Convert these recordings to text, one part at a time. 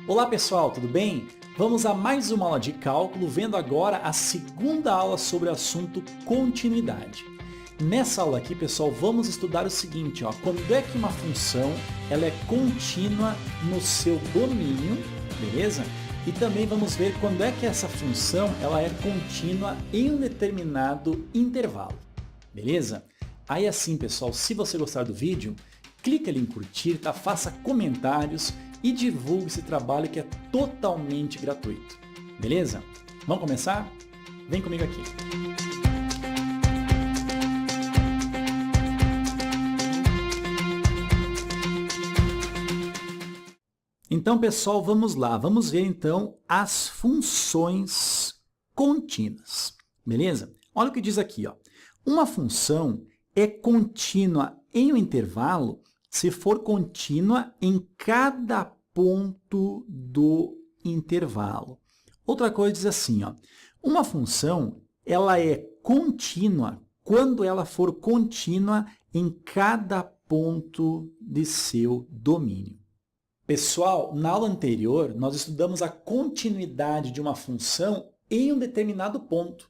Olá pessoal, tudo bem? Vamos a mais uma aula de cálculo, vendo agora a segunda aula sobre o assunto continuidade. Nessa aula aqui, pessoal, vamos estudar o seguinte, quando é que uma função ela é contínua no seu domínio, beleza? E também vamos ver quando é que essa função ela é contínua em um determinado intervalo, beleza? Aí assim, pessoal, se você gostar do vídeo, clica ali em curtir, tá? Faça comentários e divulgue esse trabalho que é totalmente gratuito, beleza? Vamos começar? Vem comigo aqui. Então, pessoal, vamos lá. Vamos ver, então, as funções contínuas, beleza? Olha o que diz aqui, ó. Uma função é contínua em um intervalo se for contínua em cada ponto do intervalo. Outra coisa diz assim, ó, uma função ela é contínua quando ela for contínua em cada ponto de seu domínio. Pessoal, na aula anterior, nós estudamos a continuidade de uma função em um determinado ponto.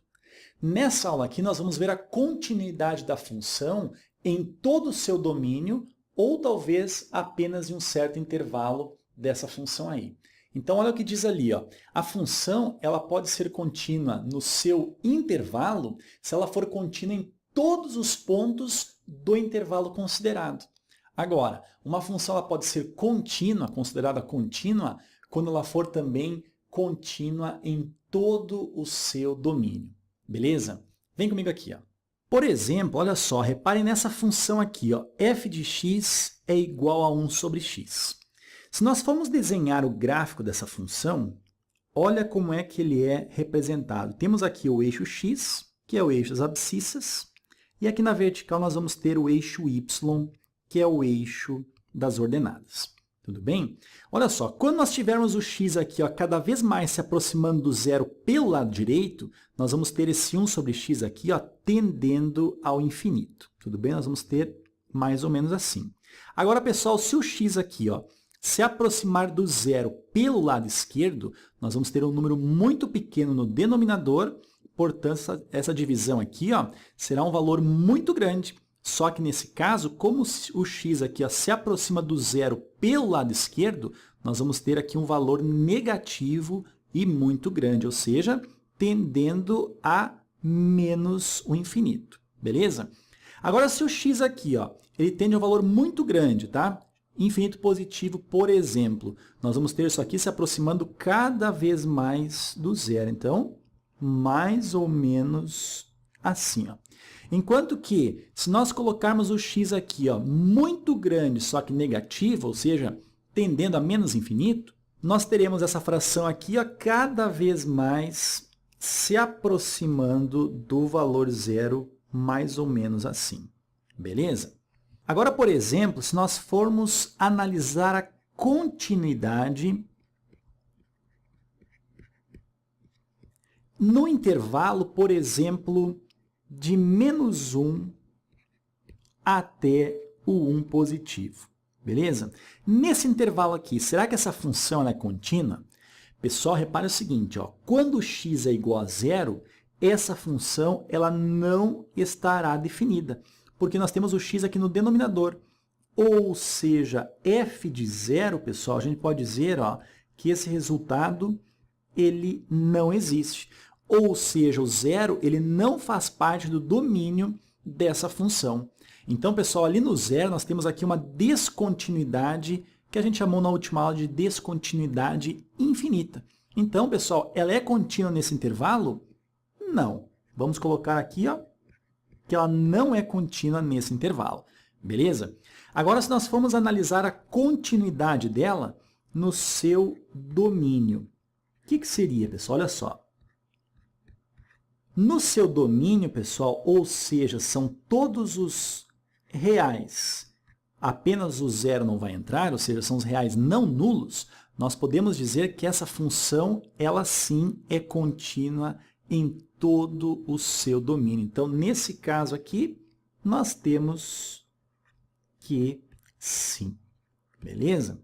Nessa aula aqui, nós vamos ver a continuidade da função em todo o seu domínio ou talvez apenas em um certo intervalo dessa função aí. Então, olha o que diz ali, ó. A função ela pode ser contínua no seu intervalo se ela for contínua em todos os pontos do intervalo considerado. Agora, uma função ela pode ser contínua, considerada contínua, quando ela for também contínua em todo o seu domínio. Beleza? Vem comigo aqui, ó. Por exemplo, olha só, reparem nessa função aqui, ó, f de x é igual a 1 sobre x. Se nós formos desenhar o gráfico dessa função, olha como é que ele é representado. Temos aqui o eixo x, que é o eixo das abscissas, e aqui na vertical nós vamos ter o eixo y, que é o eixo das ordenadas. Tudo bem? Olha só, quando nós tivermos o x aqui, ó, cada vez mais se aproximando do zero pelo lado direito, nós vamos ter esse 1 sobre x aqui, ó, tendendo ao infinito. Tudo bem? Nós vamos ter mais ou menos assim. Agora, pessoal, se o x aqui, ó, se aproximar do zero pelo lado esquerdo, nós vamos ter um número muito pequeno no denominador, portanto, essa divisão aqui, ó, será um valor muito grande. Só que nesse caso, como o x aqui, ó, se aproxima do zero pelo lado esquerdo, nós vamos ter aqui um valor negativo e muito grande, ou seja, tendendo a menos o infinito, beleza? Agora, se o x aqui, ó, ele tende a um valor muito grande, tá? Infinito positivo, por exemplo, nós vamos ter isso aqui se aproximando cada vez mais do zero. Então, mais ou menos assim, ó. Enquanto que, se nós colocarmos o x aqui, ó, muito grande, só que negativo, ou seja, tendendo a menos infinito, nós teremos essa fração aqui, ó, cada vez mais se aproximando do valor zero, mais ou menos assim. Beleza? Agora, por exemplo, se nós formos analisar a continuidade no intervalo, por exemplo, de menos 1 até o 1 positivo, beleza? Nesse intervalo aqui, será que essa função é contínua? Pessoal, repare o seguinte, ó, quando x é igual a zero, essa função ela não estará definida, porque nós temos o x aqui no denominador. Ou seja, f de zero, pessoal, a gente pode dizer, ó, que esse resultado ele não existe. Ou seja, o zero ele não faz parte do domínio dessa função. Então, pessoal, ali no zero nós temos aqui uma descontinuidade que a gente chamou na última aula de descontinuidade infinita. Então, pessoal, ela é contínua nesse intervalo? Não. Vamos colocar aqui, ó, que ela não é contínua nesse intervalo. Beleza? Agora, se nós formos analisar a continuidade dela no seu domínio, o que seria, pessoal? Olha só. No seu domínio, pessoal, ou seja, são todos os reais, apenas o zero não vai entrar, ou seja, são os reais não nulos, nós podemos dizer que essa função, ela sim é contínua em todo o seu domínio. Então, nesse caso aqui, nós temos que sim, beleza?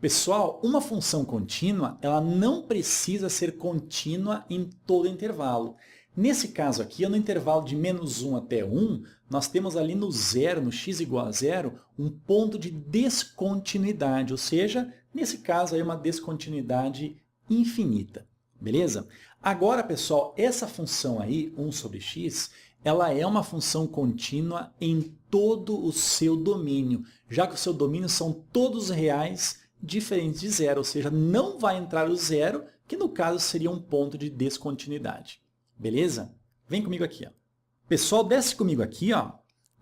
Pessoal, uma função contínua, ela não precisa ser contínua em todo intervalo. Nesse caso aqui, no intervalo de -1 até 1, nós temos ali no zero, no x igual a zero, um ponto de descontinuidade, ou seja, nesse caso aí uma descontinuidade infinita, beleza? Agora, pessoal, essa função aí, 1 sobre x, ela é uma função contínua em todo o seu domínio, já que o seu domínio são todos reais diferentes de zero, ou seja, não vai entrar o zero, que no caso seria um ponto de descontinuidade. Beleza? Vem comigo aqui. Ó. Pessoal, desce comigo aqui ó,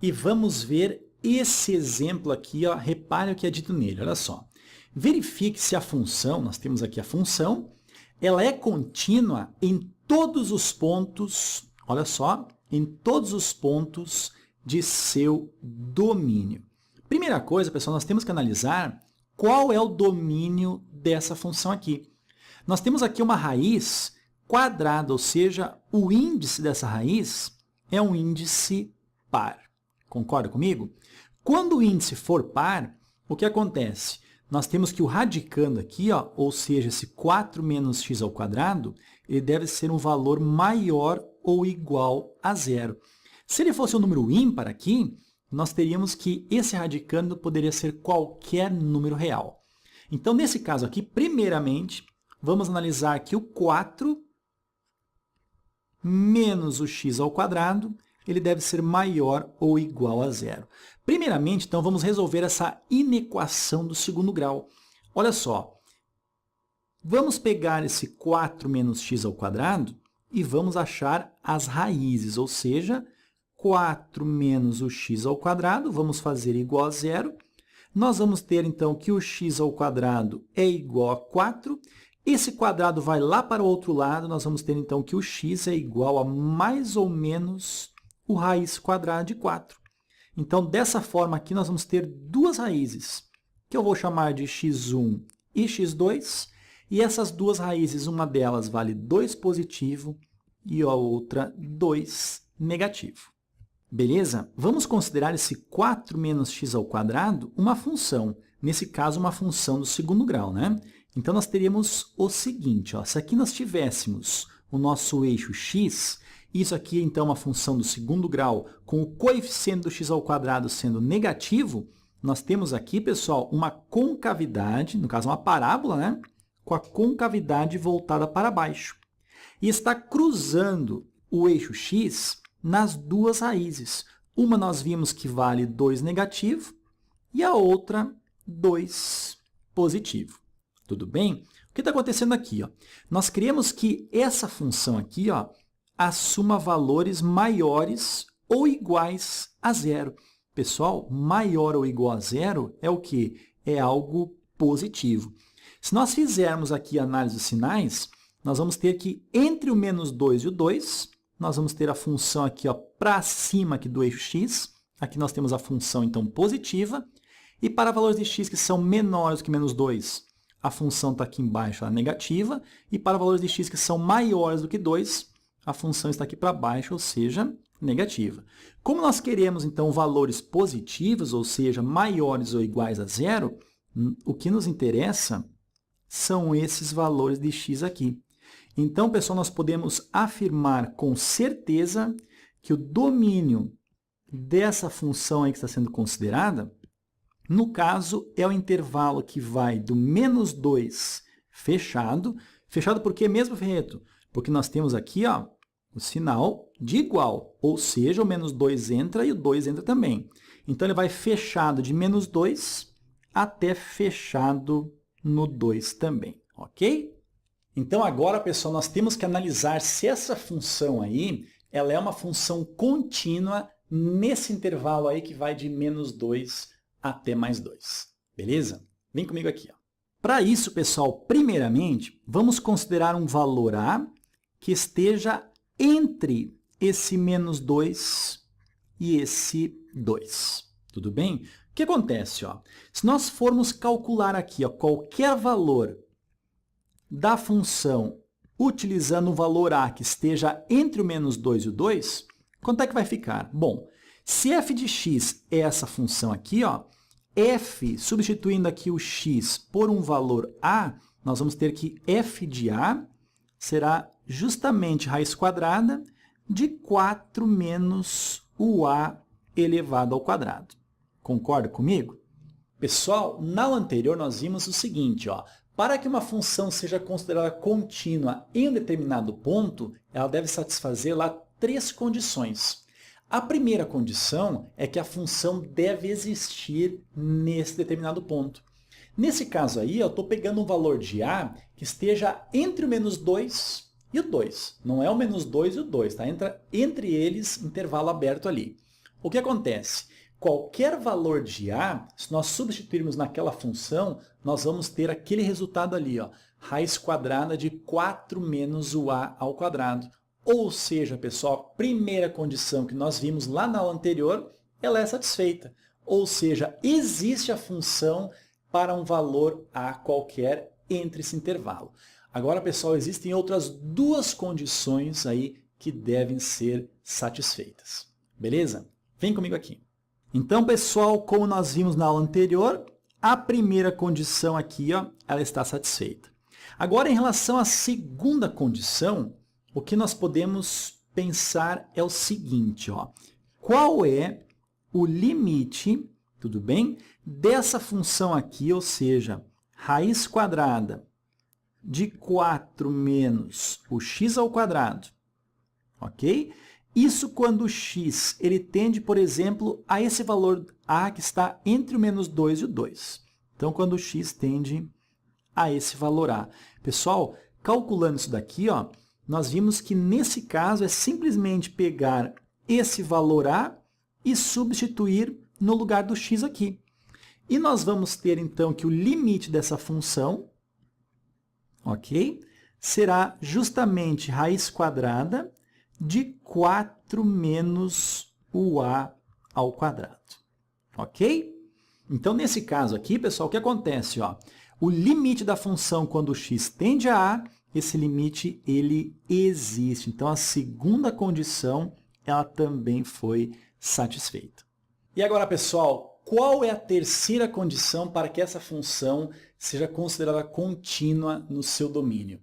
e vamos ver esse exemplo aqui. Ó. Repare o que é dito nele. Olha só. Verifique se a função, nós temos aqui a função, ela é contínua em todos os pontos, olha só, em todos os pontos de seu domínio. Primeira coisa, pessoal, nós temos que analisar qual é o domínio dessa função aqui. Nós temos aqui uma raiz quadrada, ou seja, o índice dessa raiz é um índice par. Concorda comigo? Quando o índice for par, o que acontece? Nós temos que o radicando aqui, ó, ou seja, esse 4 menos x ao quadrado, ele deve ser um valor maior ou igual a zero. Se ele fosse um número ímpar aqui, nós teríamos que esse radicando poderia ser qualquer número real. Então, nesse caso aqui, primeiramente, vamos analisar que o 4 menos o x ao quadrado, ele deve ser maior ou igual a zero. Primeiramente, então, vamos resolver essa inequação do segundo grau. Olha só, vamos pegar esse 4 menos x ao quadrado e vamos achar as raízes, ou seja, 4 menos o x ao quadrado, vamos fazer igual a zero. Nós vamos ter, então, que o x ao quadrado é igual a 4. Esse quadrado vai lá para o outro lado, nós vamos ter, então, que o x é igual a mais ou menos o raiz quadrada de 4. Então, dessa forma aqui, nós vamos ter duas raízes, que eu vou chamar de x1 e x2. E essas duas raízes, uma delas vale 2 positivo e a outra 2 negativo. Beleza? Vamos considerar esse 4 menos x ao quadrado uma função. Nesse caso, uma função do segundo grau, né? Então, nós teríamos o seguinte, ó, se aqui nós tivéssemos o nosso eixo x, isso aqui, então, é uma função do segundo grau com o coeficiente do x ao quadrado sendo negativo, nós temos aqui, pessoal, uma concavidade, no caso, uma parábola, né? Com a concavidade voltada para baixo. E está cruzando o eixo x nas duas raízes. Uma nós vimos que vale 2 negativo e a outra 2 positivo. Tudo bem? O que está acontecendo aqui? Ó? Nós queremos que essa função aqui ó, assuma valores maiores ou iguais a zero. Pessoal, maior ou igual a zero é o quê? É algo positivo. Se nós fizermos aqui a análise dos sinais, nós vamos ter que entre o -2 e o 2, nós vamos ter a função aqui para cima aqui do eixo x. Aqui nós temos a função, então, positiva. E para valores de x que são menores que -2, a função está aqui embaixo, a negativa. E para valores de x que são maiores do que 2, a função está aqui para baixo, ou seja, negativa. Como nós queremos, então, valores positivos, ou seja, maiores ou iguais a zero, o que nos interessa são esses valores de x aqui. Então, pessoal, nós podemos afirmar com certeza que o domínio dessa função aí que está sendo considerada, no caso, é o intervalo que vai do -2 fechado. Fechado por quê mesmo, Ferreto? Porque nós temos aqui ó, o sinal de igual, ou seja, o -2 entra e o 2 entra também. Então, ele vai fechado de -2 até fechado no 2 também, ok? Então, agora, pessoal, nós temos que analisar se essa função aí, ela é uma função contínua nesse intervalo aí que vai de -2 até +2. Beleza? Vem comigo aqui. Para isso, pessoal, primeiramente, vamos considerar um valor a que esteja entre esse -2 e esse 2. Tudo bem? O que acontece? Ó? Se nós formos calcular aqui ó, qualquer valor da função utilizando o valor a que esteja entre o -2 e o 2, quanto é que vai ficar? Bom, se f de x é essa função aqui, ó, f, substituindo aqui o x por um valor a, nós vamos ter que f de a será justamente raiz quadrada de 4 menos o a elevado ao quadrado. Concorda comigo? Pessoal, na aula anterior nós vimos o seguinte, ó, para que uma função seja considerada contínua em um determinado ponto, ela deve satisfazer lá 3 condições. A primeira condição é que a função deve existir nesse determinado ponto. Nesse caso aí, eu estou pegando um valor de a que esteja entre o menos 2 e o 2. Não é o menos 2 e o 2, tá? Entra entre eles intervalo aberto ali. O que acontece? Qualquer valor de a, se nós substituirmos naquela função, nós vamos ter aquele resultado ali, ó, raiz quadrada de 4 menos o a ao quadrado. Ou seja, pessoal, a primeira condição que nós vimos lá na aula anterior, ela é satisfeita. Ou seja, existe a função para um valor a qualquer entre esse intervalo. Agora, pessoal, existem outras 2 condições aí que devem ser satisfeitas. Beleza? Vem comigo aqui. Então, pessoal, como nós vimos na aula anterior, a primeira condição aqui, ó, ela está satisfeita. Agora, em relação à segunda condição, o que nós podemos pensar é o seguinte, ó, qual é o limite, tudo bem, dessa função aqui, ou seja, raiz quadrada de 4 menos o x ao quadrado, ok? Isso quando o x ele tende, por exemplo, a esse valor a que está entre o menos 2 e o 2. Então, quando o x tende a esse valor a. Pessoal, calculando isso daqui, ó, nós vimos que nesse caso é simplesmente pegar esse valor a e substituir no lugar do x aqui. E nós vamos ter, então, que o limite dessa função, ok, será justamente raiz quadrada de 4 menos o a ao quadrado. Ok? Então, nesse caso aqui, pessoal, o que acontece? Ó, o limite da função quando o x tende a a, esse limite ele existe. Então, a segunda condição ela também foi satisfeita. E agora, pessoal, qual é a terceira condição para que essa função seja considerada contínua no seu domínio?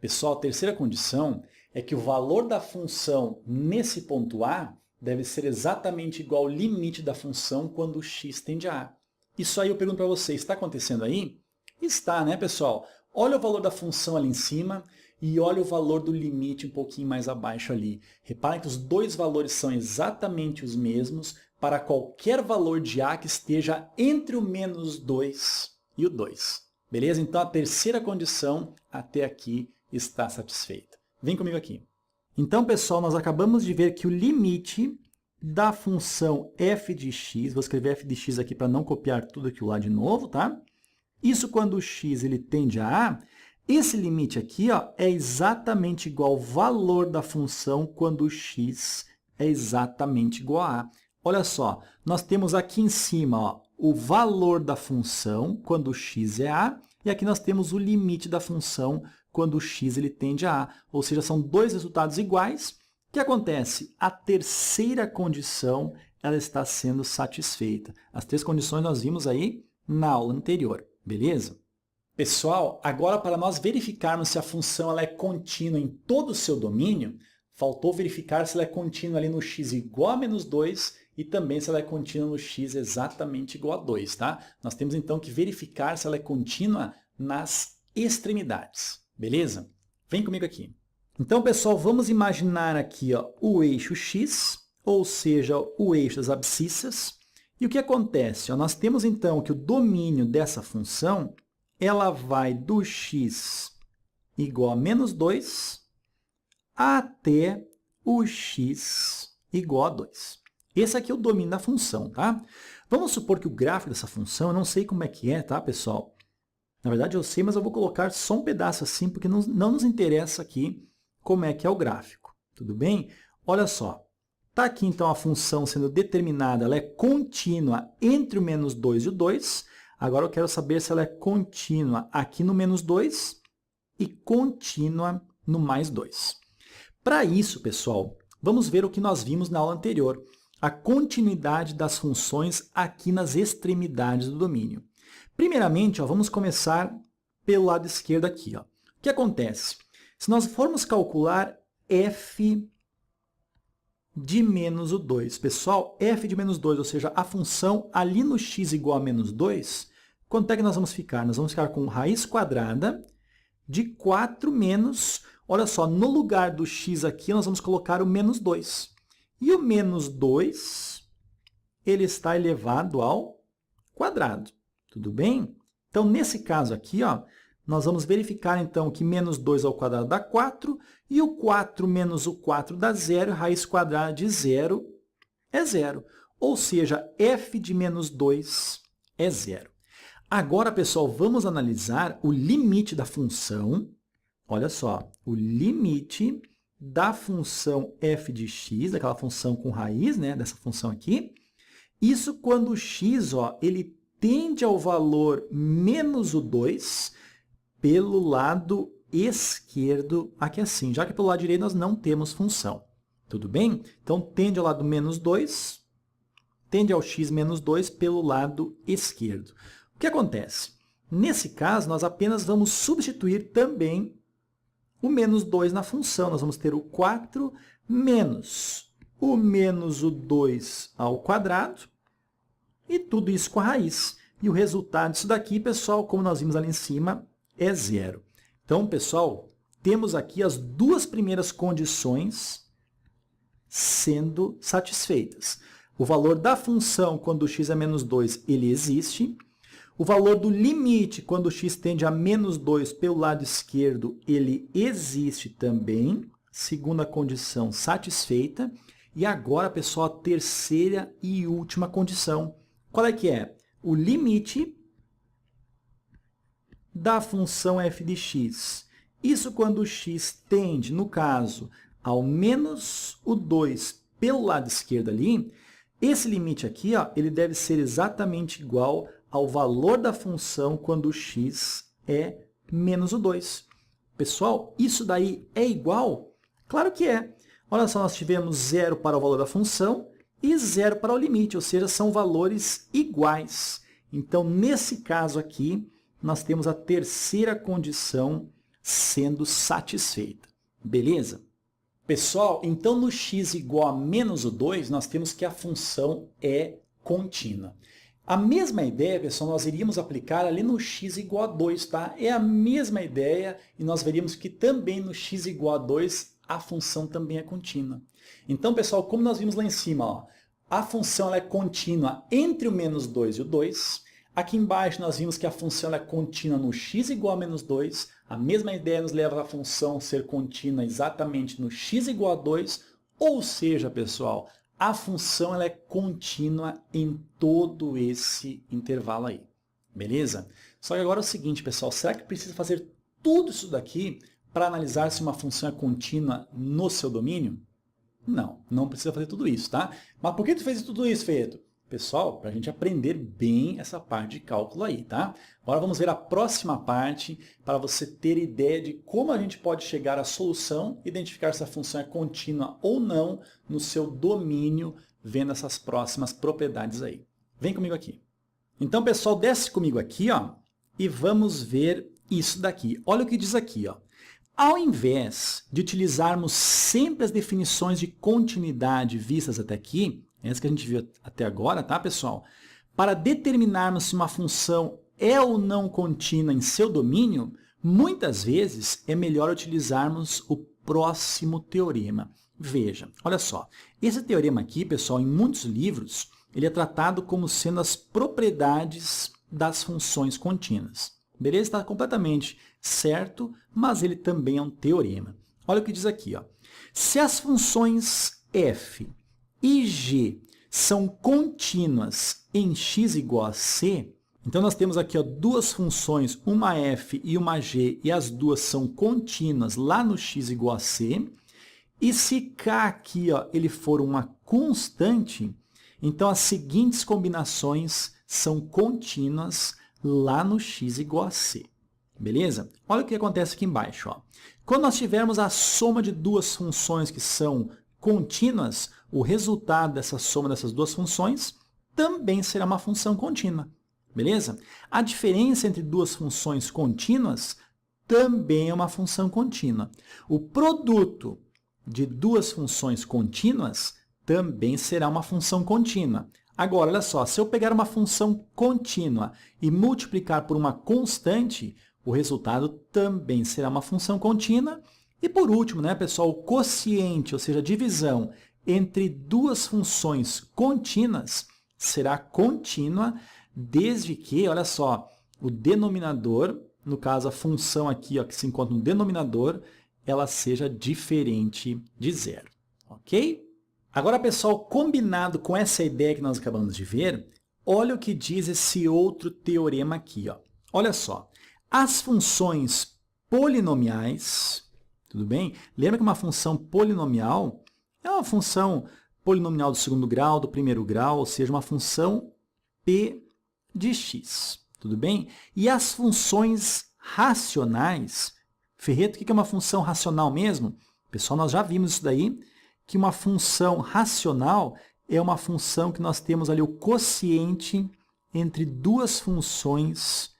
Pessoal, a terceira condição é que o valor da função nesse ponto A deve ser exatamente igual ao limite da função quando o x tende a A. Isso aí eu pergunto para vocês, está acontecendo aí? Está, né, pessoal? Olha o valor da função ali em cima e olha o valor do limite um pouquinho mais abaixo ali. Reparem que os dois valores são exatamente os mesmos para qualquer valor de A que esteja entre o menos 2 e o 2. Beleza? Então, a terceira condição até aqui está satisfeita. Vem comigo aqui. Então, pessoal, nós acabamos de ver que o limite da função f de x, vou escrever f de x aqui para não copiar tudo aquilo lá de novo, tá? Isso quando o x ele tende a a, esse limite aqui, ó, é exatamente igual ao valor da função quando o x é exatamente igual a a. Olha só, nós temos aqui em cima, ó, o valor da função quando o x é a, e aqui nós temos o limite da função quando o x ele tende a a. Ou seja, são dois resultados iguais. O que acontece? A terceira condição ela está sendo satisfeita. As 3 condições nós vimos aí na aula anterior, beleza? Pessoal, agora para nós verificarmos se a função ela é contínua em todo o seu domínio, faltou verificar se ela é contínua ali no x igual a menos 2 e também se ela é contínua no x exatamente igual a 2, tá? Nós temos então que verificar se ela é contínua nas extremidades, beleza? Vem comigo aqui. Então, pessoal, vamos imaginar aqui ó, o eixo x, ou seja, o eixo das abscissas. E o que acontece? Ó, nós temos então que o domínio dessa função ela vai do x igual a menos 2 até o x igual a 2. Esse aqui é o domínio da função, tá? Vamos supor que o gráfico dessa função, eu não sei como é que é, tá, pessoal? Na verdade, eu sei, mas eu vou colocar só um pedaço assim, porque não nos interessa aqui como é que é o gráfico. Tudo bem? Olha só. Está aqui, então, a função sendo determinada, ela é contínua entre o menos 2 e o 2. Agora, eu quero saber se ela é contínua aqui no menos 2 e contínua no mais 2. Para isso, pessoal, vamos ver o que nós vimos na aula anterior. a continuidade das funções aqui nas extremidades do domínio. Primeiramente, ó, vamos começar pelo lado esquerdo aqui. Ó. O que acontece? Se nós formos calcular f de menos o 2, pessoal, f de menos 2, ou seja, a função ali no x igual a menos 2, quanto é que nós vamos ficar? Nós vamos ficar com raiz quadrada de 4 menos, olha só, no lugar do x aqui, nós vamos colocar o menos 2. E o menos 2, ele está elevado ao quadrado. Tudo bem? Então, nesse caso aqui, ó, nós vamos verificar, então, que menos 2 ao quadrado dá 4, e o 4 menos o 4 dá 0, raiz quadrada de 0 é 0. Ou seja, f de menos 2 é 0. Agora, pessoal, vamos analisar o limite da função. Olha só, o limite da função f de x, daquela função com raiz, né, dessa função aqui. Isso quando o x, ó, ele tende ao valor menos o 2 pelo lado esquerdo, aqui assim, já que pelo lado direito nós não temos função. Tudo bem? Então, tende ao lado menos 2, tende ao x menos 2 pelo lado esquerdo. O que acontece? Nesse caso, nós apenas vamos substituir também o menos 2 na função. Nós vamos ter o 4 menos o 2 ao quadrado, e tudo isso com a raiz. E o resultado disso daqui, pessoal, como nós vimos ali em cima, é 0. Então, pessoal, temos aqui as duas primeiras condições sendo satisfeitas. O valor da função quando o x é menos 2, ele existe. O valor do limite quando o x tende a menos 2 pelo lado esquerdo, ele existe também. Segunda condição satisfeita. E agora, pessoal, a terceira e última condição. Qual é que é? O limite da função f de x. Isso quando o x tende, no caso, ao menos o 2 pelo lado esquerdo ali, esse limite aqui, ó, ele deve ser exatamente igual ao valor da função quando o x é menos o 2. Pessoal, isso daí é igual? Claro que é. Olha só, nós tivemos 0 para o valor da função e 0 para o limite, ou seja, são valores iguais. Então, nesse caso aqui, nós temos a terceira condição sendo satisfeita. Beleza? Pessoal, então no x igual a menos o 2, nós temos que a função é contínua. A mesma ideia, pessoal, nós iríamos aplicar ali no x igual a 2, tá? É a mesma ideia e nós veríamos que também no x igual a 2, a função também é contínua. Então, pessoal, como nós vimos lá em cima, ó, a função ela é contínua entre o menos 2 e o 2. Aqui embaixo nós vimos que a função ela é contínua no x igual a menos 2. A mesma ideia nos leva a função ser contínua exatamente no x igual a 2. Ou seja, pessoal, a função ela é contínua em todo esse intervalo aí. Beleza? Só que agora é o seguinte, pessoal, será que precisa fazer tudo isso daqui para analisar se uma função é contínua no seu domínio? Não, não precisa fazer tudo isso, tá? Mas por que tu fez tudo isso, Feito? Pessoal, para a gente aprender bem essa parte de cálculo aí, tá? Agora vamos ver a próxima parte para você ter ideia de como a gente pode chegar à solução, identificar se a função é contínua ou não no seu domínio, vendo essas próximas propriedades aí. Vem comigo aqui. Então, pessoal, desce comigo aqui, ó, e vamos ver isso daqui. Olha o que diz aqui, ó. Ao invés de utilizarmos sempre as definições de continuidade vistas até aqui, essa que a gente viu até agora, tá, pessoal? Para determinarmos se uma função é ou não contínua em seu domínio, muitas vezes é melhor utilizarmos o próximo teorema. Veja, olha só, esse teorema aqui, pessoal, em muitos livros, ele é tratado como sendo as propriedades das funções contínuas. Beleza? Está completamente certo, mas ele também é um teorema. Olha o que diz aqui, ó. Se as funções f e g são contínuas em x igual a c, então nós temos aqui, ó, duas funções, uma f e uma g, e as duas são contínuas lá no x igual a c, e se k aqui, ó, ele for uma constante, então as seguintes combinações são contínuas lá no x igual a c. Beleza? Olha o que acontece aqui embaixo, ó. Quando nós tivermos a soma de duas funções que são contínuas, o resultado dessa soma dessas duas funções também será uma função contínua, beleza? A diferença entre duas funções contínuas também é uma função contínua. O produto de duas funções contínuas também será uma função contínua. Agora, olha só, se eu pegar uma função contínua e multiplicar por uma constante, o resultado também será uma função contínua. E por último, né, pessoal, o quociente, ou seja, a divisão entre duas funções contínuas será contínua desde que, olha só, o denominador, no caso a função aqui ó, que se encontra no denominador, ela seja diferente de zero, ok? Agora, pessoal, combinado com essa ideia que nós acabamos de ver, olha o que diz esse outro teorema aqui. Ó. Olha só, as funções polinomiais, tudo bem? Lembra que uma função polinomial é uma função polinomial do segundo grau, do primeiro grau, ou seja, uma função p de x, tudo bem? E as funções racionais, Ferreto, o que é uma função racional mesmo? Pessoal, nós já vimos isso daí, que uma função racional é uma função que nós temos ali o quociente entre duas funções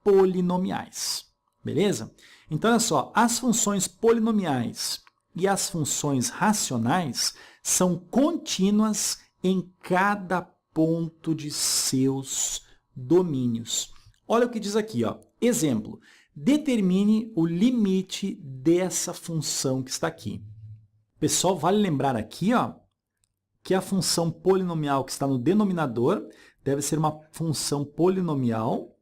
polinomiais, beleza? Então, olha só, as funções polinomiais e as funções racionais são contínuas em cada ponto de seus domínios. Olha o que diz aqui, ó. Exemplo, determine o limite dessa função que está aqui. Pessoal, vale lembrar aqui ó, que a função polinomial que está no denominador deve ser uma função polinomial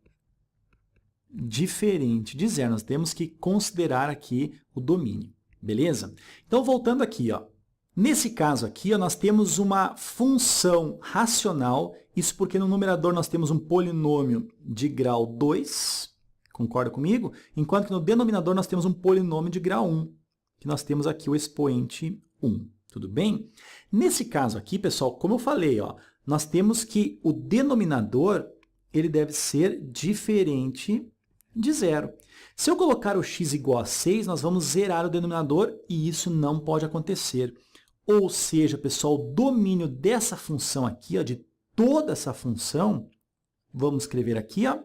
diferente de zero. Nós temos que considerar aqui o domínio, beleza? Então, voltando aqui, ó. Nesse caso aqui, ó, nós temos uma função racional, isso porque no numerador nós temos um polinômio de grau 2, concorda comigo? Enquanto que no denominador nós temos um polinômio de grau 1, que nós temos aqui o expoente 1, tudo bem? Nesse caso aqui, pessoal, como eu falei, ó, nós temos que o denominador ele deve ser diferente de zero. Se eu colocar o x igual a 6, nós vamos zerar o denominador e isso não pode acontecer. Ou seja, pessoal, o domínio dessa função aqui, ó, de toda essa função, vamos escrever aqui, ó,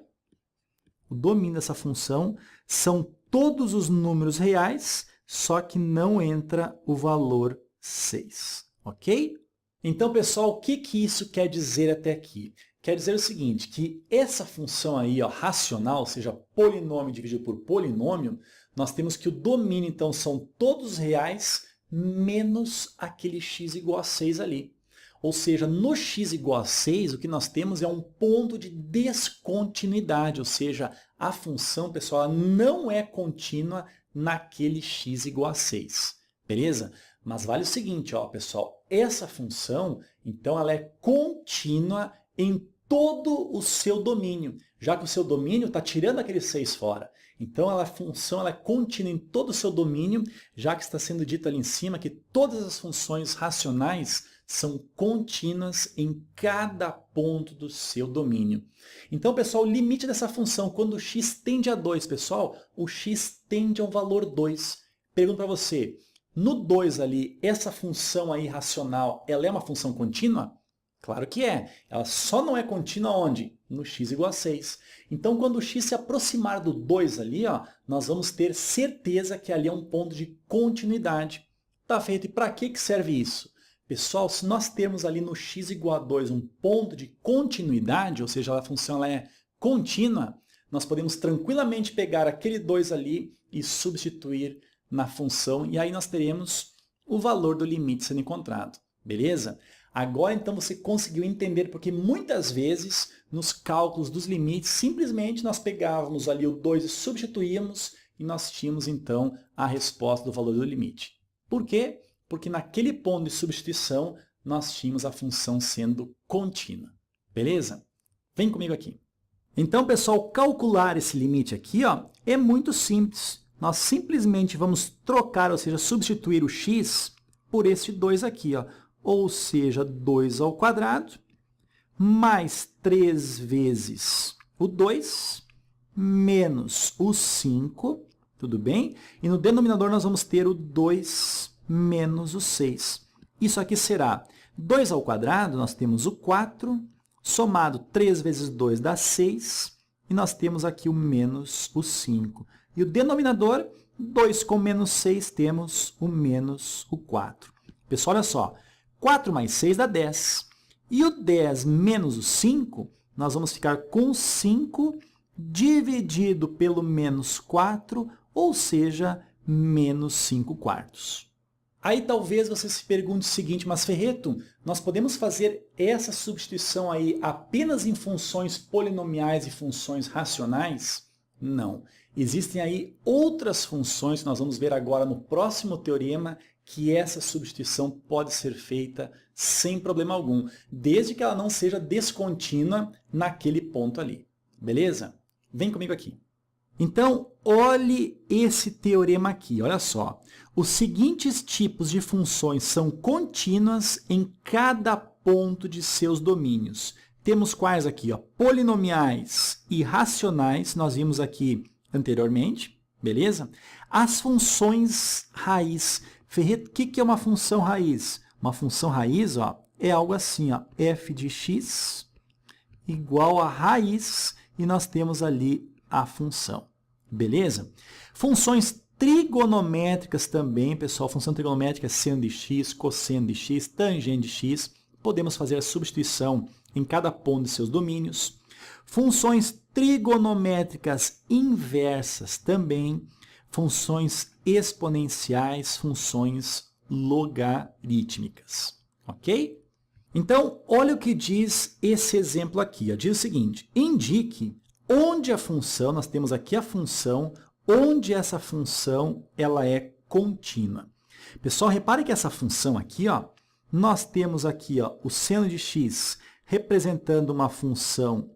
o domínio dessa função são todos os números reais, só que não entra o valor 6, ok? Então, pessoal, o que isso quer dizer até aqui? Quer dizer o seguinte, que essa função aí, ó, racional, ou seja, polinômio dividido por polinômio, nós temos que o domínio, então, são todos reais menos aquele x igual a 6 ali. Ou seja, no x igual a 6, o que nós temos é um ponto de descontinuidade, ou seja, a função, pessoal, ela não é contínua naquele x igual a 6, beleza? Mas vale o seguinte, ó, pessoal, essa função, então, ela é contínua em todo o seu domínio, já que o seu domínio está tirando aquele 6 fora. Então, a função ela é contínua em todo o seu domínio, já que está sendo dito ali em cima que todas as funções racionais são contínuas em cada ponto do seu domínio. Então, pessoal, o limite dessa função, quando o x tende a 2, pessoal, o x tende ao valor 2. Pergunto para você, no 2 ali, essa função aí racional, ela é uma função contínua? Claro que é. Ela só não é contínua onde? No x igual a 6. Então, quando o x se aproximar do 2 ali, ó, nós vamos ter certeza que ali é um ponto de continuidade. Tá feito. E para que serve isso? Pessoal, se nós temos ali no x igual a 2 um ponto de continuidade, ou seja, a função ela é contínua, nós podemos tranquilamente pegar aquele 2 ali e substituir na função, e aí nós teremos o valor do limite sendo encontrado. Beleza? Agora, então, você conseguiu entender porque muitas vezes, nos cálculos dos limites, simplesmente nós pegávamos ali o 2 e substituíamos, e nós tínhamos, então, a resposta do valor do limite. Por quê? Porque naquele ponto de substituição, nós tínhamos a função sendo contínua. Beleza? Vem comigo aqui. Então, pessoal, calcular esse limite aqui ó, é muito simples. Nós simplesmente vamos trocar, ou seja, substituir o x por esse 2 aqui. Ó. Ou seja, 2 ao quadrado, mais 3 vezes o 2, menos o 5, tudo bem? E no denominador nós vamos ter o 2 menos o 6. isso aqui será 2 ao quadrado, nós temos o 4, somado 3 vezes 2 dá 6, e nós temos aqui o menos o 5. E o denominador, 2 com menos 6, temos o menos o 4. Pessoal, olha só, 4 mais 6 dá 10. E o 10 menos o 5, nós vamos ficar com 5 dividido pelo menos 4, ou seja, menos 5 quartos. Aí talvez você se pergunte o seguinte, mas Ferreto, nós podemos fazer essa substituição aí apenas em funções polinomiais e funções racionais? Não. Existem aí outras funções que nós vamos ver agora no próximo teorema que essa substituição pode ser feita sem problema algum, desde que ela não seja descontínua naquele ponto ali. Beleza? Vem comigo aqui. Então, olhe esse teorema aqui, olha só. Os seguintes tipos de funções são contínuas em cada ponto de seus domínios. Temos quais aqui? Ó? Polinomiais e racionais, nós vimos aqui anteriormente, beleza? As funções raiz. Ferreto, o que é uma função raiz? Uma função raiz, ó, é algo assim, ó, f de x igual a raiz, e nós temos ali a função. Beleza? Funções trigonométricas também, pessoal. Função trigonométrica é seno de x, cosseno de x, tangente de x. Podemos fazer a substituição em cada ponto de seus domínios. Funções trigonométricas inversas também. Funções exponenciais, funções logarítmicas. Ok? Então, olha o que diz esse exemplo aqui. Ó. Diz o seguinte, indique onde a função, nós temos aqui a função, onde essa função ela é contínua. Pessoal, repare que essa função aqui, ó, nós temos aqui ó, o seno de x representando uma função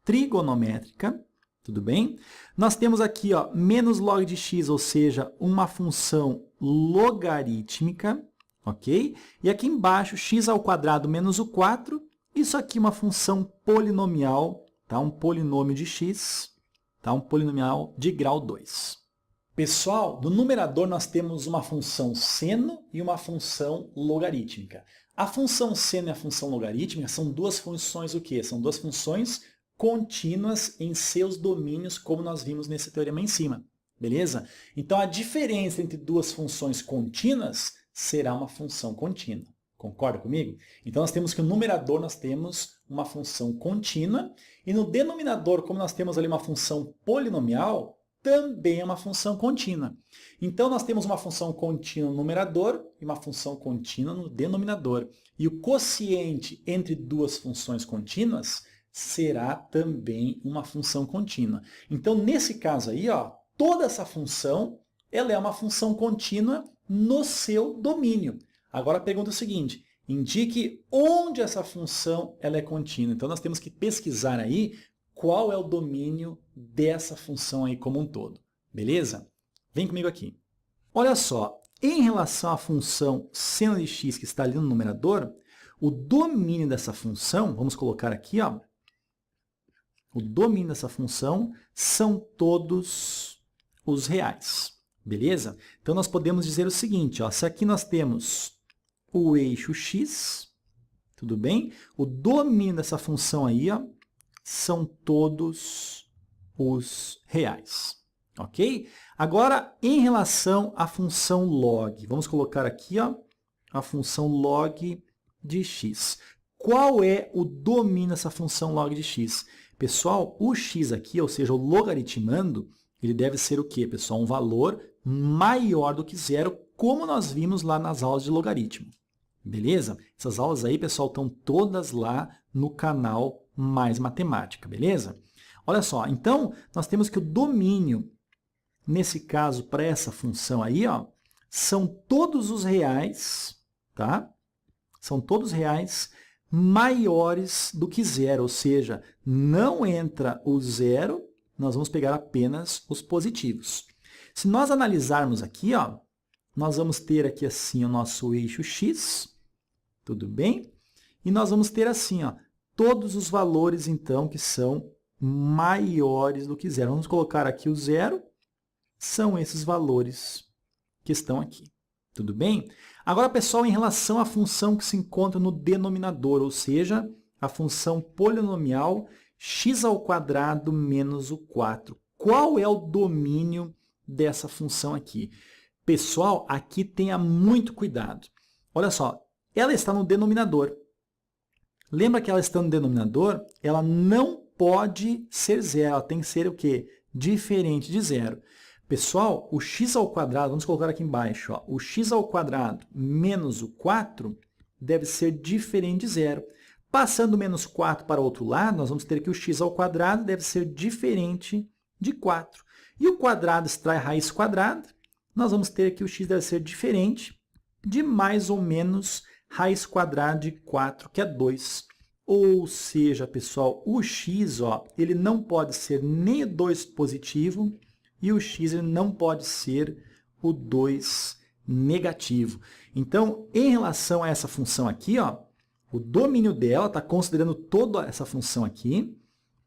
trigonométrica, tudo bem? Nós temos aqui ó, menos log de x, ou seja, uma função logarítmica, ok? E aqui embaixo, x ao quadrado menos o 4, isso aqui é uma função polinomial, tá? Um polinômio de x, tá? Um polinomial de grau 2. Pessoal, no numerador nós temos uma função seno e uma função logarítmica. A função seno e a função logarítmica são duas funções o quê? São duas funções contínuas em seus domínios, como nós vimos nesse teorema em cima. Beleza? Então, a diferença entre duas funções contínuas será uma função contínua. Concorda comigo? Então, nós temos que no numerador nós temos uma função contínua e no denominador, como nós temos ali uma função polinomial, também é uma função contínua. Então, nós temos uma função contínua no numerador e uma função contínua no denominador. E o quociente entre duas funções contínuas será também uma função contínua. Então, nesse caso aí, ó, toda essa função ela é uma função contínua no seu domínio. Agora, a pergunta é o seguinte, indique onde essa função ela é contínua. Então, nós temos que pesquisar aí qual é o domínio dessa função aí como um todo. Beleza? Vem comigo aqui. Olha só, em relação à função seno de x que está ali no numerador, o domínio dessa função, vamos colocar aqui, ó, o domínio dessa função são todos os reais. Beleza? Então, nós podemos dizer o seguinte, ó, se aqui nós temos o eixo x, tudo bem? O domínio dessa função aí, ó, são todos os reais. Ok? Agora, em relação à função log, vamos colocar aqui ó, a função log de x. Qual é o domínio dessa função log de x? Pessoal, o x aqui, ou seja, o logaritmando, ele deve ser o quê, pessoal? Um valor maior do que zero, como nós vimos lá nas aulas de logaritmo. Beleza? Essas aulas aí, pessoal, estão todas lá no canal Mais Matemática, beleza? Olha só, então, nós temos que o domínio, nesse caso, para essa função aí, ó, são todos os reais, tá? São todos reais maiores do que zero, ou seja, não entra o zero, nós vamos pegar apenas os positivos. Se nós analisarmos aqui, ó, nós vamos ter aqui assim o nosso eixo x, tudo bem? E nós vamos ter assim, ó, todos os valores, então, que são maiores do que zero. Vamos colocar aqui o zero, são esses valores que estão aqui. Tudo bem? Agora, pessoal, em relação à função que se encontra no denominador, ou seja, a função polinomial x² menos o 4. Qual é o domínio dessa função aqui? Pessoal, aqui tenha muito cuidado. Olha só, ela está no denominador. Lembra que ela está no denominador? Ela não pode ser zero, ela tem que ser o quê? Diferente de zero. Pessoal, o x², vamos colocar aqui embaixo, ó, o x² menos o 4 deve ser diferente de zero. Passando o menos 4 para o outro lado, nós vamos ter que o x² deve ser diferente de 4. E o quadrado extrai raiz quadrada, nós vamos ter que o x deve ser diferente de mais ou menos raiz quadrada de 4, que é 2. Ou seja, pessoal, o x, ó, ele não pode ser nem o 2 positivo, e o x ele não pode ser o 2 negativo. Então, em relação a essa função aqui, ó, o domínio dela está considerando toda essa função aqui.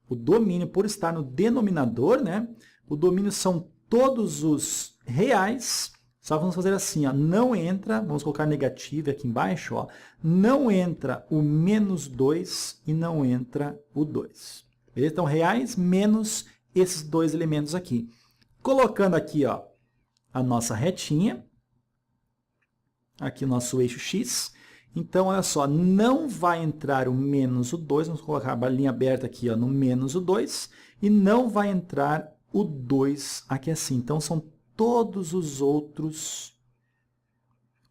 O domínio, por estar no denominador, né? O domínio são todos os reais. Só vamos fazer assim, ó, não entra, vamos colocar negativo aqui embaixo, ó, não entra o menos 2 e não entra o 2. Beleza? Então, reais menos esses dois elementos aqui. Colocando aqui, ó, a nossa retinha, aqui o nosso eixo x. Então, olha só, não vai entrar o menos o 2, vamos colocar a linha aberta aqui, ó, no menos o 2, e não vai entrar o 2 aqui assim. Então, são todos os outros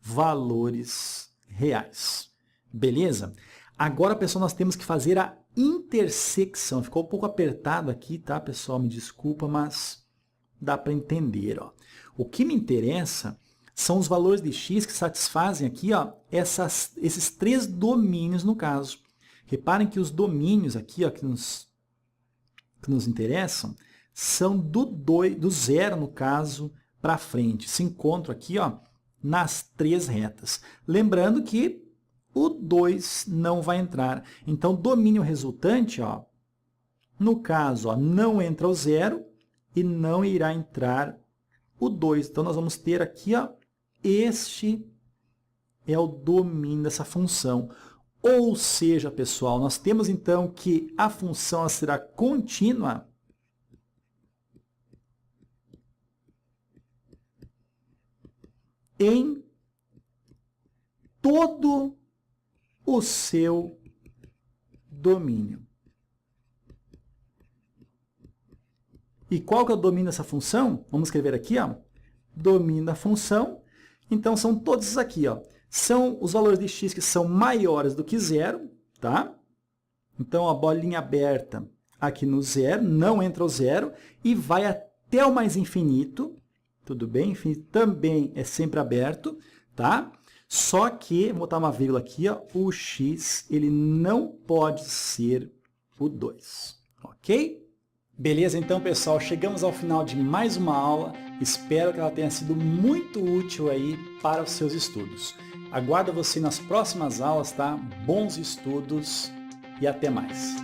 valores reais. Beleza? Agora, pessoal, nós temos que fazer a intersecção. Ficou um pouco apertado aqui, tá, pessoal? Me desculpa, mas dá para entender, ó. O que me interessa são os valores de x que satisfazem aqui, ó, esses três domínios no caso. Reparem que os domínios aqui, ó, que nos interessam são do zero, no caso, para frente. Se encontram aqui, ó, nas três retas. Lembrando que o 2 não vai entrar. Então, domínio resultante, ó, no caso, ó, não entra o zero e não irá entrar o 2. Então, nós vamos ter aqui, ó, este é o domínio dessa função. Ou seja, pessoal, nós temos então que a função ela será contínua em todo o seu domínio. E qual que é o domínio dessa função? Vamos escrever aqui, ó, domínio da função. Então, são todos esses aqui, ó. São os valores de x que são maiores do que zero, tá? Então, a bolinha aberta aqui no zero, não entra o zero, e vai até o mais infinito, tudo bem? Infinito também é sempre aberto, tá? Só que, vou botar uma vírgula aqui, ó, o x ele não pode ser o 2, ok? Beleza, então, pessoal, chegamos ao final de mais uma aula. Espero que ela tenha sido muito útil aí para os seus estudos. Aguardo você nas próximas aulas, tá? Bons estudos e até mais!